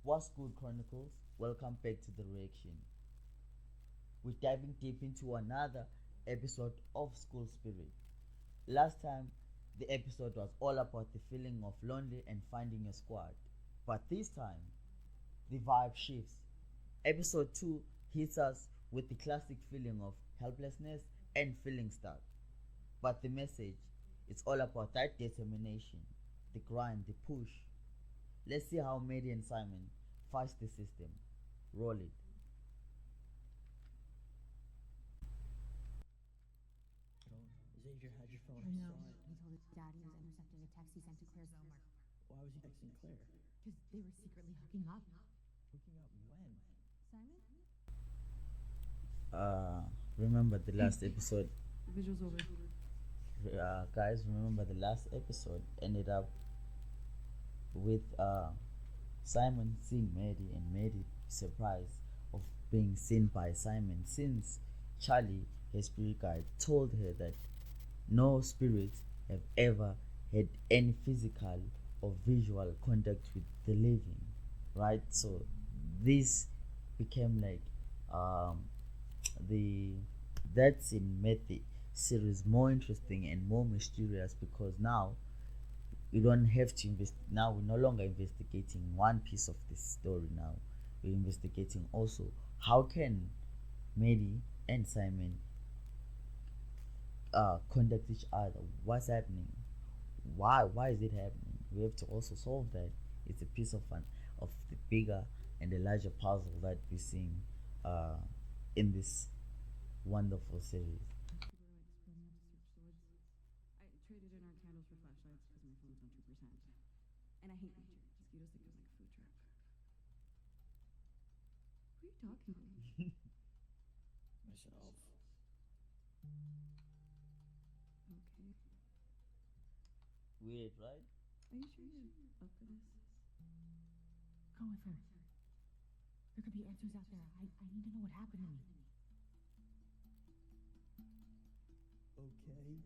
What's good, Chronicles? Welcome back to the reaction. We're diving deep into another episode of School Spirit. Last time, the episode was all about the feeling of lonely and finding a squad. But this time, the vibe shifts. Episode 2 hits us with the classic feeling of helplessness and feeling stuck. But the message, it's all about that determination, the grind, the push. Let's see how Mary and Simon fight the system. Roll it. Xavier had your phone. I I know. saw it. He told his dad he was intercepting a text he sent to Claire's homework. Why was he texting Claire? Because they were secretly hooking up. Hooking up when? Simon? Remember the last episode, The visual's over. guys. Remember the last episode ended up with Simon seeing Mary and Mary surprised of being seen by Simon since Charlie, his spirit guide, told her that no spirits have ever had any physical or visual contact with the living, right? So this became like um, the that's in made the series more interesting and more mysterious because now we don't have to invest. Now we're no longer investigating one piece of this story. Now we're investigating also how can Mary and Simon contact each other. What's happening? Why is it happening? We have to also solve that. It's a piece of the bigger and the larger puzzle that we're seeing in this wonderful series. People are like splitting up to search swords. I traded in our candles for flashlights because my phone's on 2%. And I hate nature. Mosquitoes think I'm like a food truck. Who are you talking to? Myself. Okay. Weird, right? Are you sure you're up for this? Go with her. There could be answers out there. I need to know what happened to me. Okay.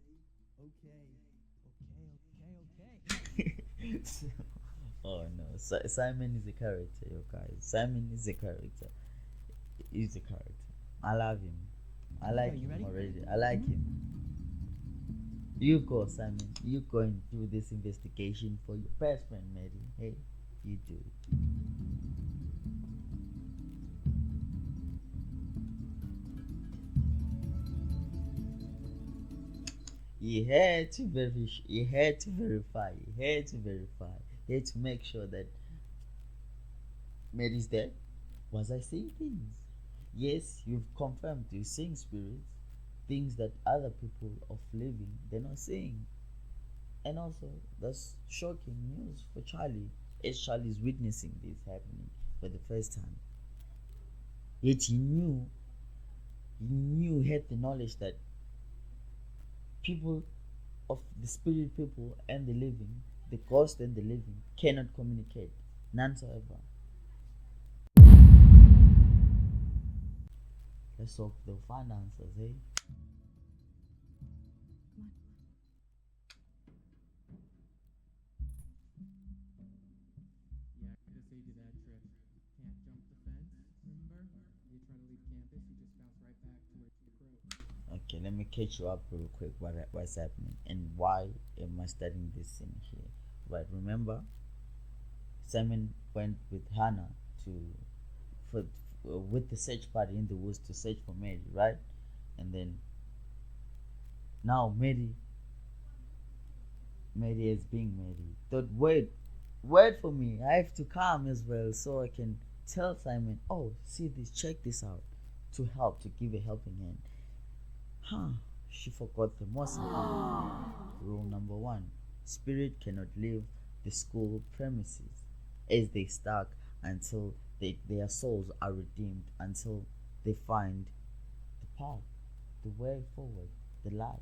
Oh no, Simon is a character, you guys. Simon is a character. He's a character. I love him. I like Okay, you him ready? already. I like him. You go, Simon. You go and do this investigation for your best friend, Mary. Hey, you do it. He had to verify. He had to make sure that Mary's dead. Was I seeing things? Yes, you've confirmed you're seeing spirits, things that other people of living they're not seeing. And also, that's shocking news for Charlie, as Charlie's witnessing this happening for the first time. Yet he had the knowledge that people of the spirit people and the living, the ghost and the living, cannot communicate, none so ever. Let's hope they'll find answers, eh? Yeah, I could have saved you that trip. Can't jump the fence, remember? You try to leave campus, you just bounce right back to where you broke. Okay, let me catch you up real quick. What's happening and why am I studying this scene here? Right, remember, Simon went with Hannah to for with the search party in the woods to search for Mary, right? And then now Mary is being Mary. Thought, wait for me. I have to come as well so I can tell Simon, oh, see this, check this out, to help, to give a helping hand. Huh? She forgot the most important rule number one: spirit cannot leave the school premises as they stuck until their souls are redeemed, until they find the path, the way forward, the light.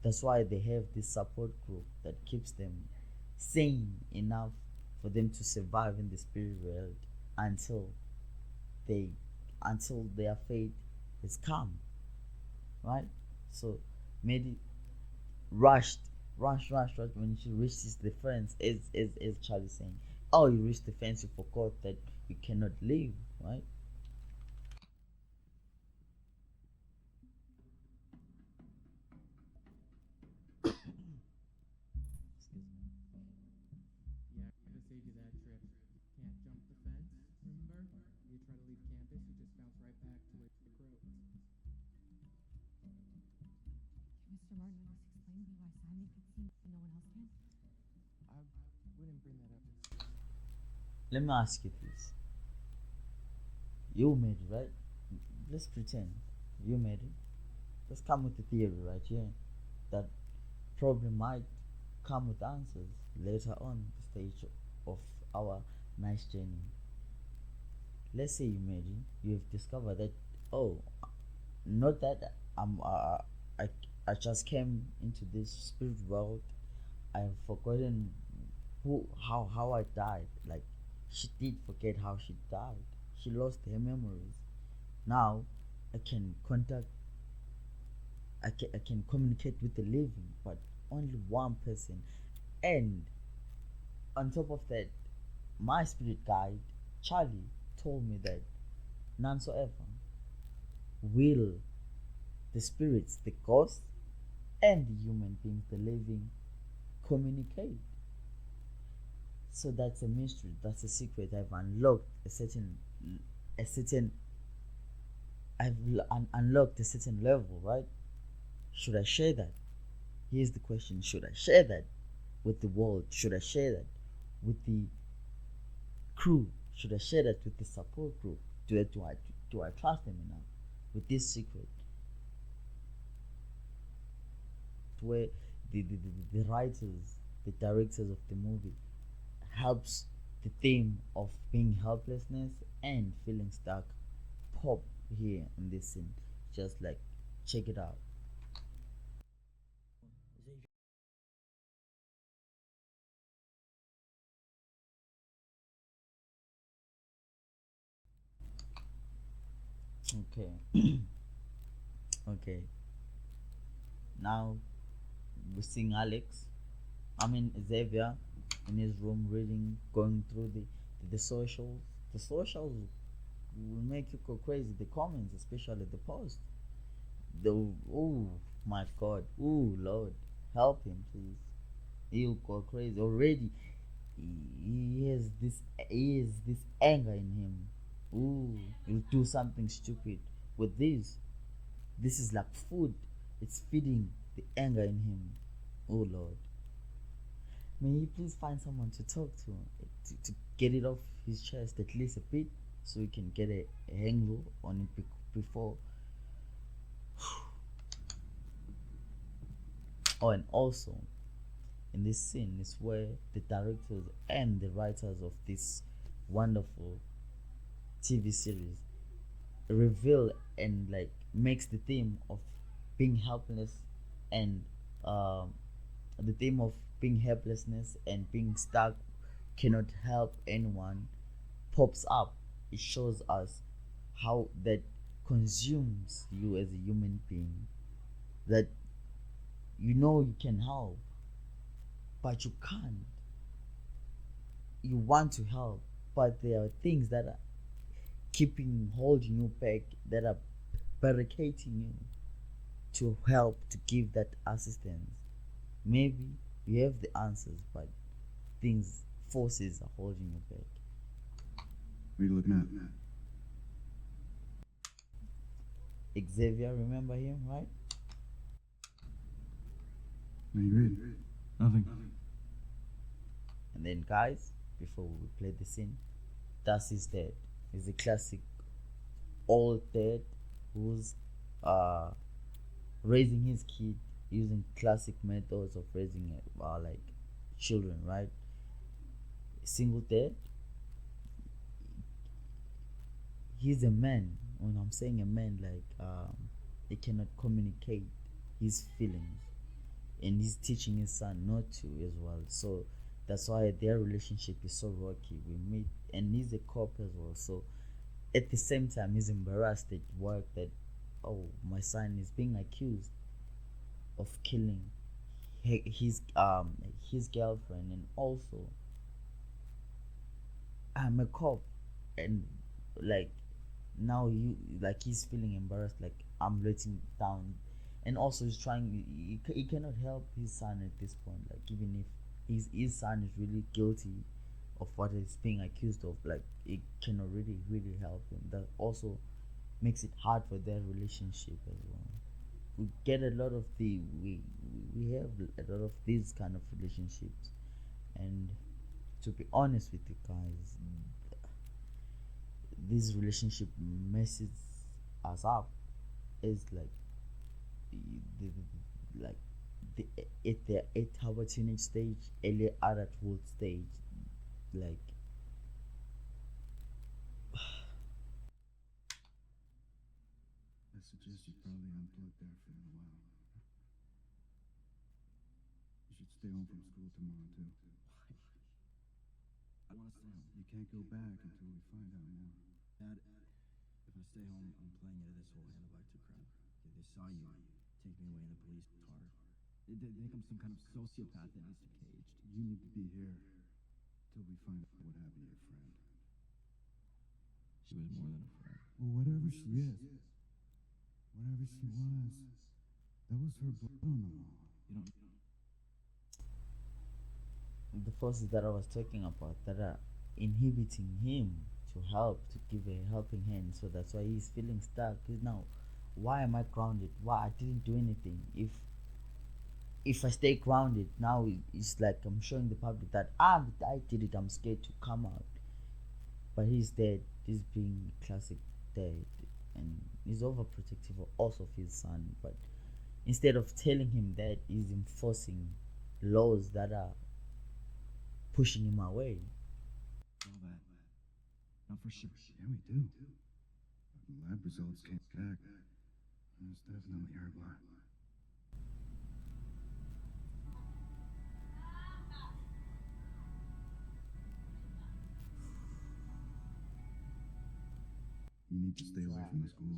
That's why they have this support group that keeps them sane enough for them to survive in the spirit world until they until their fate is come, right? So Mary rushed when she reaches the friends, as Charlie saying, Oh, you reached the fence, you forgot that you cannot leave, right? Excuse me. Yeah, I could have saved you that trip. Can't jump the fence, remember? You try to leave campus, you just bounce right back to where you grew. Can Mr. Martin at least explain to me why Simon can see and no one else can? I wouldn't bring that up. Let me ask you this. You made it, right? Let's pretend you made it. Let's come with the theory right here. That problem might come with answers later on the stage of our nice journey. Let's say you made it. You've discovered that, oh, not that I, I just came into this spirit world. I've forgotten how I died. Like, she did forget how she died. She lost her memories. Now I can contact, I can communicate with the living, but only one person. And on top of that, my spirit guide, Charlie, told me that none so ever will the spirits, the ghosts, and the human beings, the living, communicate. So that's a mystery. That's a secret. I've unlocked a certain. Unlocked a certain level, right? Should I share that? Here's the question: should I share that with the world? Should I share that with the crew? Should I share that with the support group? Do I trust them enough with this secret? Where the writers, the directors of the movie helps the theme of being helplessness and feeling stuck pop here in this scene. Just like check it out. Is it Okay. Okay. Now we're seeing Alex. I mean Xavier in his room reading, going through the socials. The socials will make you go crazy. The comments, especially the post. The oh my God, oh Lord, help him please. He'll go crazy already. He has this anger in him. Ooh, he'll do something stupid with this. This is like food. It's feeding the anger in him. Oh Lord. May he please find someone to talk to get it off his chest at least a bit so he can get a handle on it before. Oh, and also in this scene is where the directors and the writers of this wonderful TV series reveal and like makes the theme of being helpless and um, the theme of being helplessness and being stuck, cannot help anyone, pops up. It shows us how that consumes you as a human being, that you know you can help but you can't. You want to help but there are things that are holding you back, that are barricading you to help, to give that assistance. Maybe you have the answers, but forces are holding you back. What are you looking at? Xavier, remember him, right? What are you reading? Nothing. And then, guys, before we play the scene, Darcy's dead. He's a classic old dad who's uh raising his kid using classic methods of raising like children, right? Single dad. He's a man. When I'm saying a man, like he cannot communicate his feelings, and he's teaching his son not to as well. So that's why their relationship is so rocky. We meet, and he's a cop as well. So at the same time, he's embarrassed at work that, oh, my son is being accused of killing his girlfriend, and also I'm a cop, and like now you like he's feeling embarrassed, like I'm letting down, and also he's trying. He cannot help his son at this point. Like even if his son is really guilty of what he's being accused of, like it cannot really help him. That also makes it hard for their relationship as well. We get a lot of we have a lot of these kind of relationships, and to be honest with you guys, this relationship messes us up. It's like like the at our teenage stage, early adulthood stage, like I suggest you probably unplug there for a while. You should stay home from school tomorrow, too. I want to stay home. You can't go back until we find out more. Dad, if I stay home, I'm playing into this whole Hannibal 2 crap. They saw you take me away in the police car. They think I'm some kind of sociopath that needs to be caged. You need to be here till we find out what happened to your friend. She was more than a friend. Well, whatever she is, whatever she was, that was her blood on the wall. You don't. the forces that I was talking about that are inhibiting him to help, to give a helping hand. So that's why he's feeling stuck. Because now, why am I grounded? Why I didn't do anything? If I stay grounded, now it's like I'm showing the public that I did it. I'm scared to come out. But he's dead. He's being classic dead, and he's overprotective also of his son. But instead of telling him that, he's enforcing laws that are pushing him away. All that. Not for sure. Yeah, we do. The lab results came back. It's definitely her blood. You need to stay away from the school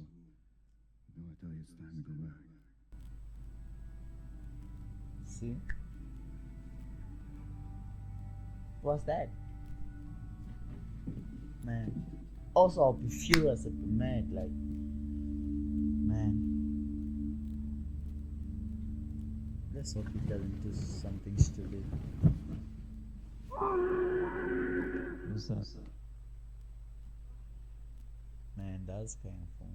until I tell you it's time to go back. See? What's that? Man. Also, I'll be furious. I'll be mad. Like, man. Let's hope he doesn't do something stupid. What's that? Man, that's painful.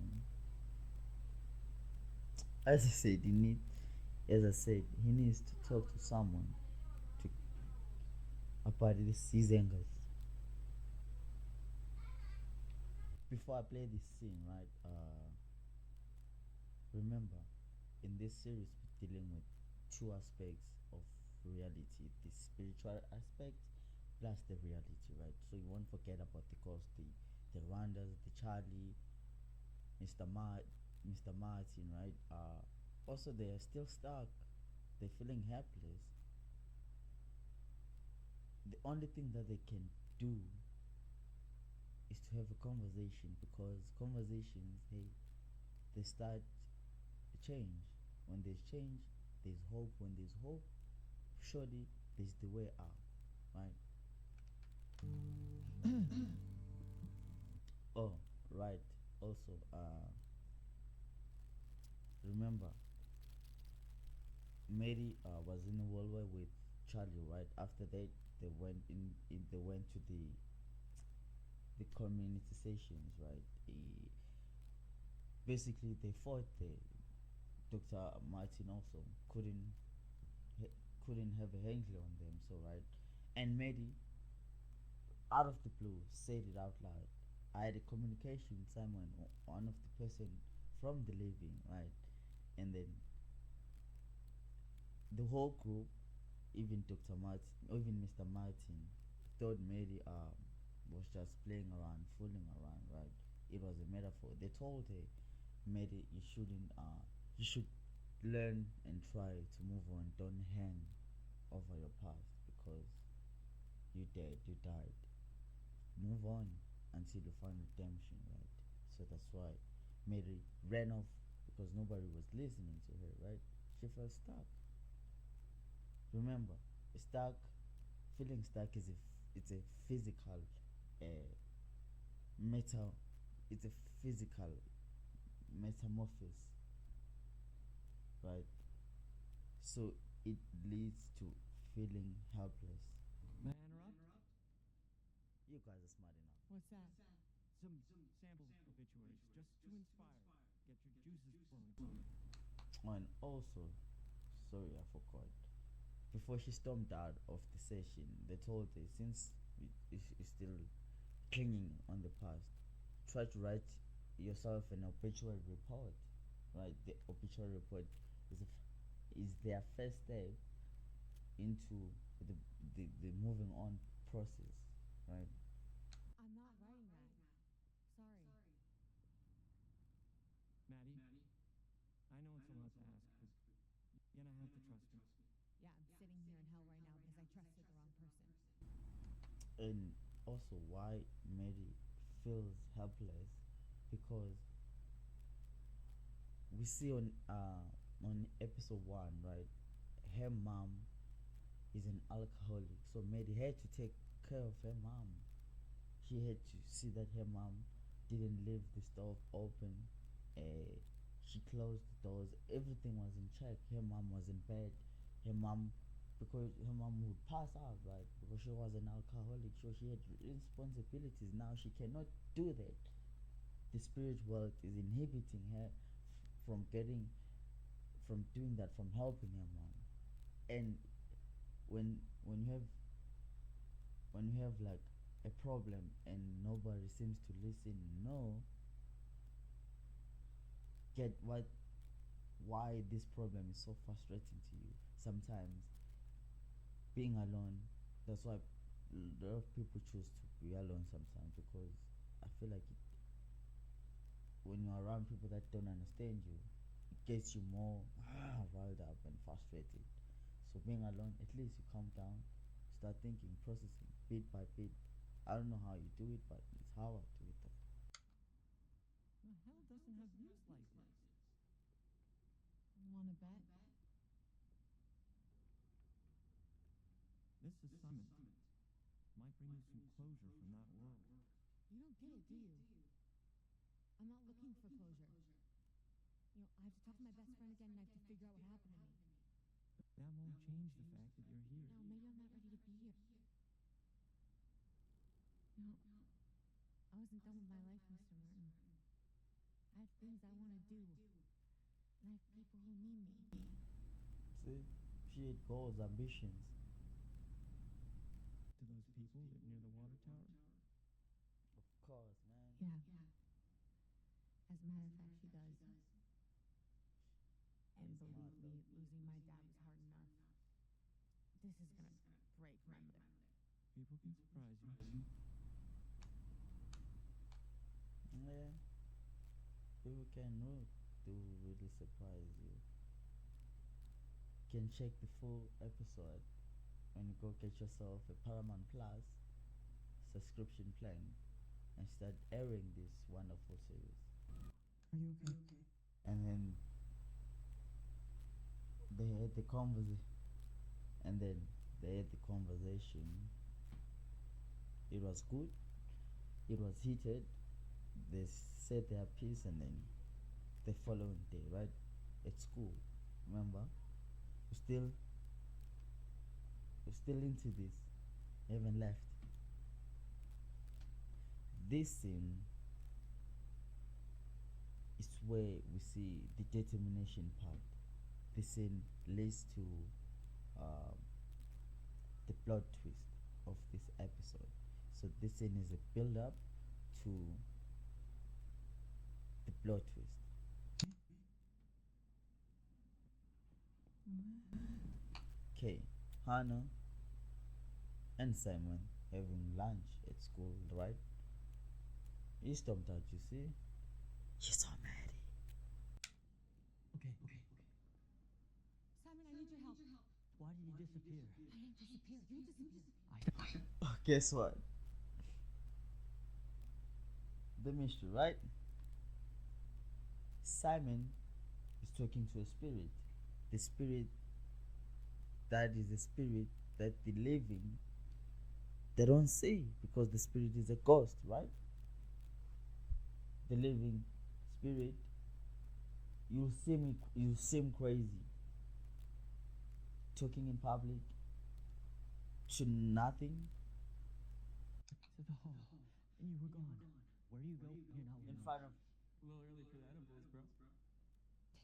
As I said, he needs to talk to someone to about his anger. Before I play this scene, right? Remember, in this series, we're dealing with two aspects of reality: the spiritual aspect plus the reality, right? So you won't forget about the ghost, the Randas, the Charlie, Mr. Mr. Martin, right? Also, they are still stuck. They're feeling helpless. The only thing that they can do is to have a conversation, because conversations, hey, they start a change. When there's change, there's hope. When there's hope, surely there's the way out, right? Oh, right. Also, remember, Mary was in a world war with Charlie, right? After that, they went to the community stations, right? Basically, they fought there. Dr. Martin also couldn't have a handle on them, so right. And Mary, out of the blue, said it out loud. I had a communication with someone, one of the person from the living, right? And then the whole group, even Dr. Martin, even Mr. Martin, thought Mary was just playing around, fooling around, right? It was a metaphor. They told her, Mary, you shouldn't, you should learn and try to move on. Don't hang over your past, because you dead, you died. Move on until you find redemption, right? So that's why Mary ran off, because nobody was listening to her, right? She felt stuck. Remember, stuck, feeling stuck it's a physical a metal, it's a physical metamorphosis, right? So it leads to feeling helpless. May I interrupt? You guys are smart enough. What's that? Some sample obituaries, just to inspire. Get your juices flowing. And also, sorry, I forgot. Before she stormed out of the session, they told her, since is still clinging on the past, try to write yourself an obituary report. Right, the obituary report is is their first step into the moving on process. Right. I'm not writing that. Sorry. Maddie, I know it's a lot to ask, but you're gonna have to trust me. Yeah, I'm sitting here in hell right now because I trusted the wrong person. And also, why Mary feels helpless, because we see on episode 1, right, her mom is an alcoholic, so Mary had to take care of her mom. She had to see that her mom didn't leave the stove open. She closed the doors. Everything was in check. Her mom was in bed. Her mom, because her mom would pass out, right? Because she was an alcoholic, so she had responsibilities. Now she cannot do that. The spirit world is inhibiting her from from doing that, from helping her mom. And when you have like a problem and nobody seems to listen, no, get why this problem is so frustrating to you. Sometimes being alone, that's why a lot of people choose to be alone sometimes, because I feel like when you're around people that don't understand you, it gets you more riled up and frustrated. So being alone, at least you calm down, start thinking, processing bit by bit. I don't know how you do it, but it's how I do it. The hell doesn't have views like this? You want to bet? This assignment might bring you some closure from that world. You don't get it, do you? I'm not looking for closure. You know, I have to talk to my best friend again and I have to figure out what happened to me. That won't change the fact that you're here. No, maybe I'm not ready to be here. You know, I wasn't done with my life, Mr. Martin. I have things I want to do. And I have people who need me. See, she had goals, ambitions. Do those people live near the water tower? Of course, man. Yeah. As a matter of fact, she does. And That's believe hard, me, losing my dad was hard enough. This is gonna break my mother. People can surprise you. Yeah. People can really surprise you. You can check the full episode when you go get yourself a Paramount Plus subscription plan and start airing this wonderful series. Are you okay? And then they had the conversation. And then they had the conversation. It was good. It was heated. They said their piece, and then the following day, right, at school, remember, we're still into this. Haven't left. This scene is where we see the determination part. This scene leads to the plot twist of this episode. So this scene is a build up to the plot twist. Okay, Hannah and Simon having lunch at school, right? He stopped out, you see? She saw Maddie. Okay. Simon, I need your help. Why did you disappear? I didn't disappear. You disappeared. Oh, guess what? The mystery, right? Simon is talking to a spirit. The spirit that is the spirit that the living They don't see because the spirit is a ghost, right? The living spirit. You seem crazy talking in public to nothing To the hall. And you were gone. Where you go, you're not in well. front of. A little early for the edibles, bro.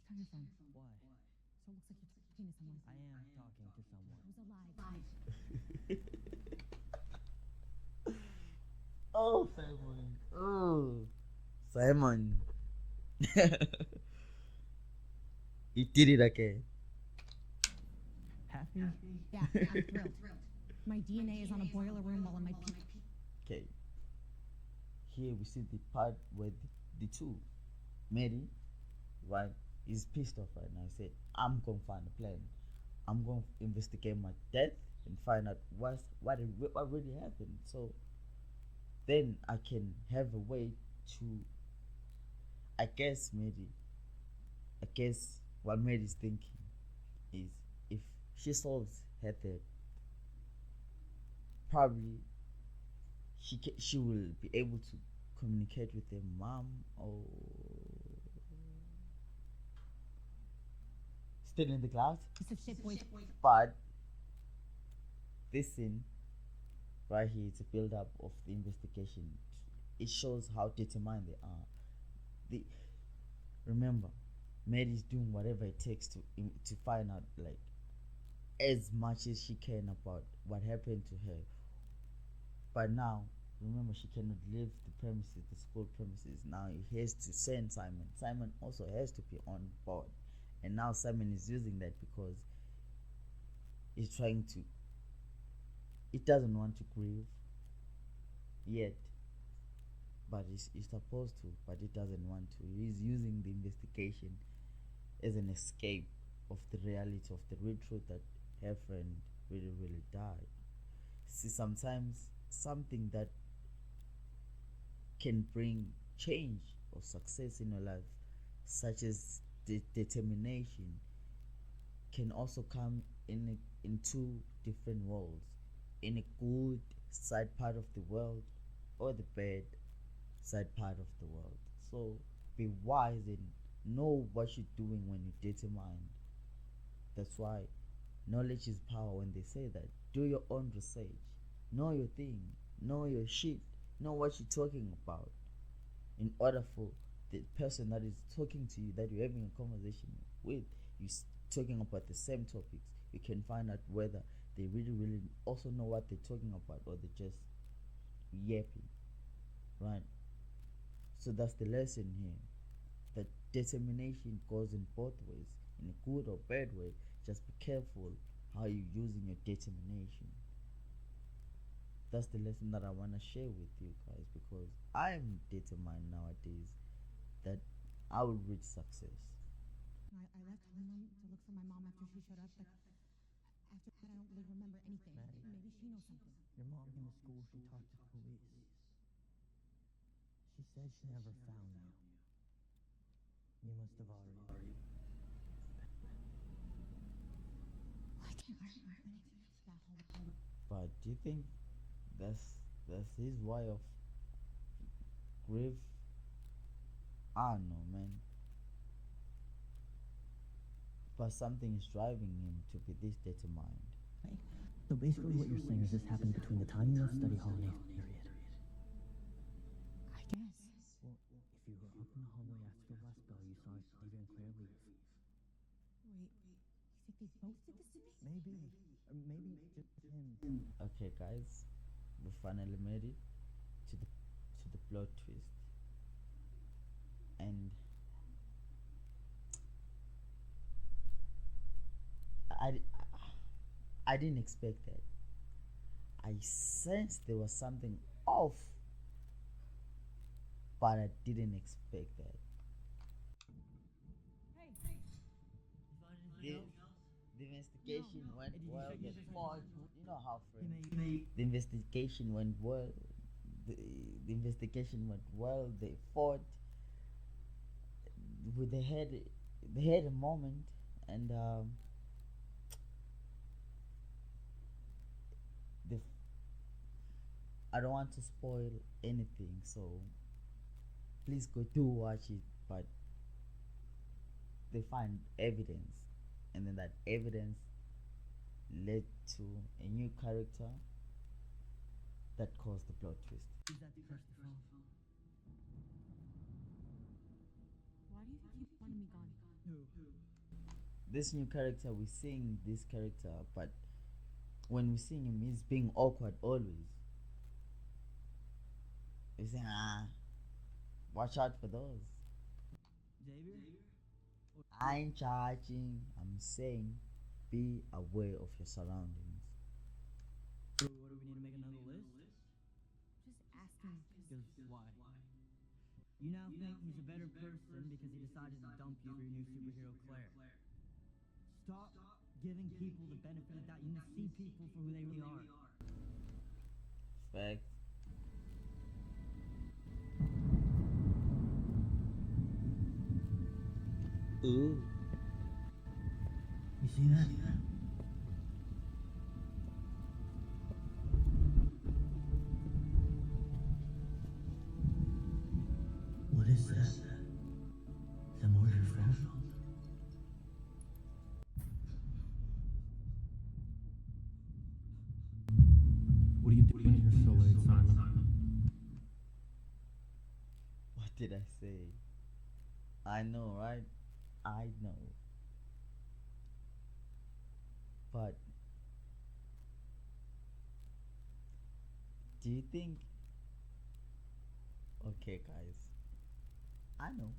Take out your phone. Why? So it looks like you're talking to someone. I am talking to someone. Who's alive. Oh, Simon. Oh, Simon. He did it again. Happy? Yeah, I'm thrilled. My DNA is on a boiler room while in my Okay. Here we see the part where the two, Mary, right, is pissed off right now. He said, I'm going to find a plan. I'm going to investigate my death and find out what really happened. So then I can have a way to, I guess, what Mary's thinking is if she solves her death, probably she will be able to communicate with her mom or still in the clouds. piece of shit boy. But this scene right here is a build up of the investigation. It shows how determined they are. The remember, Mary's doing whatever it takes to find out like as much as she can about what happened to her. But now, remember, she cannot leave the premises, the school premises. Now he has to send Simon. Simon also has to be on board, and now Simon is using that because he's trying to. He doesn't want to grieve yet, but he's supposed to, but he doesn't want to. He's using the investigation as an escape of the reality of the real truth that her friend really died. See, sometimes something that can bring change or success in your life, such as determination, can also come in two different worlds, in a good side part of the world or the bad side part of the world. So be wise and know what you're doing when you're determined. That's why knowledge is power when they say that. Do your own research. Know your thing. Know your shit. Know what you're talking about. In order for the person that is talking to you, that you're having a conversation with, you talking about the same topics, you can find out whether they really also know what they're talking about or they're just yapping. Right? So that's the lesson here. That determination goes in both ways, in a good or bad way. Just be careful how you're using your determination. That's the lesson that I want to share with you guys because I'm determined nowadays that I will reach success. I left home to look for my mom after she showed up, but after that I don't really remember anything. Maddie. Maybe she knows something. Your mom came to school, she talked to the police. She said she never found you. You must have already. I can't remember anything that whole. But do you think that's his way of grief? I don't know, man. But something is driving him to be this determined. So basically what you're saying is this happened between the time you left study hall and 8th period. I guess. Well, if you were up in the hallway after the last bell, you saw Stevie and Claire leave. Wait, you think they both did this to me? Maybe. Or maybe just him. Okay, guys, we finally made it to the plot twist, and I I didn't expect that. I sensed there was something off, but I didn't expect that. The, the investigation went well. They fought. You know how friends. The investigation went well. The, the investigation went well. They fought. With they had a moment, and the I don't want to spoil anything, so please go do watch it. But they find evidence, and then that evidence led to a new character that caused the plot twist. Is that the first phone? Why do you think you wanted me gone? Who? This new character, we're seeing this character, but when we're seeing him, he's being awkward always. We're saying, watch out for those. Xavier? I ain't charging, I'm saying be aware of your surroundings. So what do we need to make another list? Just asking. Because why? You now think he's a better person because he decided to dump you for your new superhero Claire. Stop giving people the benefit of doubt. You need to see people for who they really are. Fact. Ooh. You see that? What is that? Is that more of your phone? What are you doing here so late, Simon? What did I say? I know, right? I know. But do you think? Okay, guys. I know.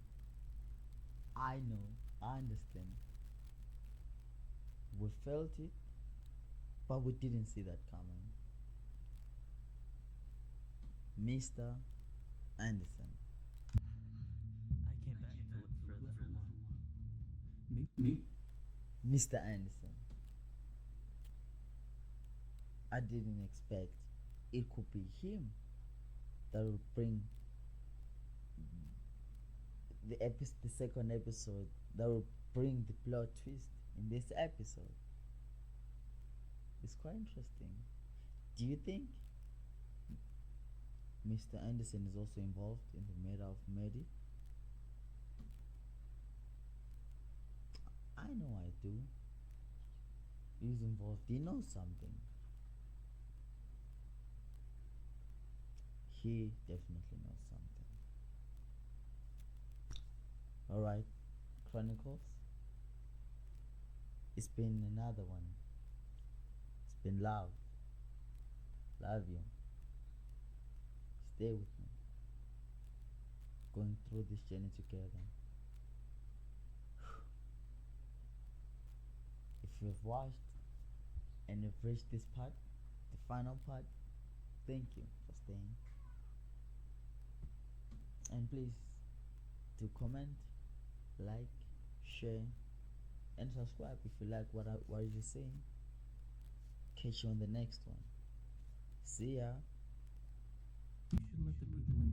I understand. We felt it, but we didn't see that coming. Mr. Anderson. I came back to look for that one. Me? Mr. Anderson. I didn't expect it could be him that would bring the second episode, that will bring the plot twist in this episode. It's quite interesting. Do you think Mr. Anderson is also involved in the murder of Mehdi? I know I do. He's involved. He knows something. He definitely knows something. Alright, Chronicles. It's been another one. It's been love. Love you. Stay with me. Going through this journey together. If you've watched and you've reached this part, the final part, thank you for staying. And please do comment, like, share, and subscribe if you like what you're saying. Catch you on the next one. See ya. You should let the people in